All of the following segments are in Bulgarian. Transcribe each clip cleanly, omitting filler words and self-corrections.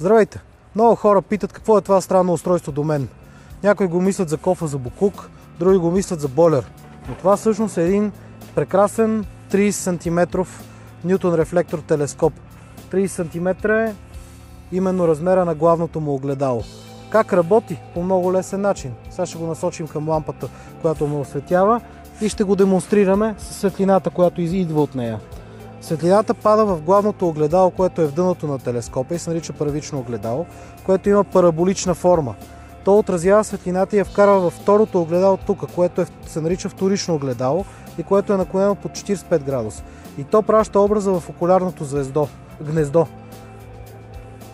Здравейте! Много хора питат какво е това странно устройство до мен. Някои го мислят за кофа за боклук, други го мислят за бойлер. Но това всъщност е един прекрасен 30 см Нютон рефлектор телескоп. 30 см е именно размера на главното му огледало. Как работи? По много лесен начин. Сега ще го насочим към лампата, която му осветява и ще го демонстрираме с светлината, която идва от нея. Светлината пада в главното огледало, което е в дъното на телескопа и се нарича първично огледало, което има параболична форма. То отразява светлината и я вкарва във второто огледало тук, което се нарича вторично огледало и което е наклонено под 45 градуса. И то праща образа в окулярното гнездо.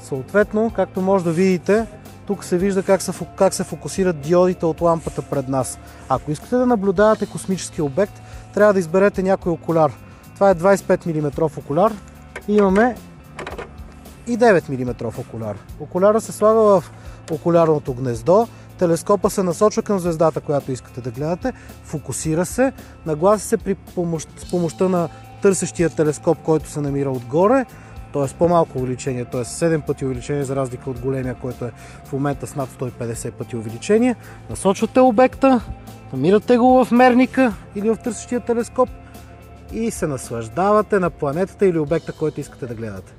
Съответно, както може да видите, тук се вижда как се фокусират диодите от лампата пред нас. Ако искате да наблюдавате космически обект, трябва да изберете някой окуляр. Това е 25 мм окуляр и имаме и 9 мм окуляр. Окуляра се слага в окулярното гнездо, телескопа се насочва към звездата, която искате да гледате, фокусира се, нагласи се с помощта на търсещия телескоп, който се намира отгоре, т.е. по-малко увеличение, т.е. 7 пъти увеличение за разлика от големия, който е в момента с над 150 пъти увеличение. Насочвате обекта, намирате го в мерника или в търсещия телескоп и се наслаждавате на планетата или обекта, който искате да гледате.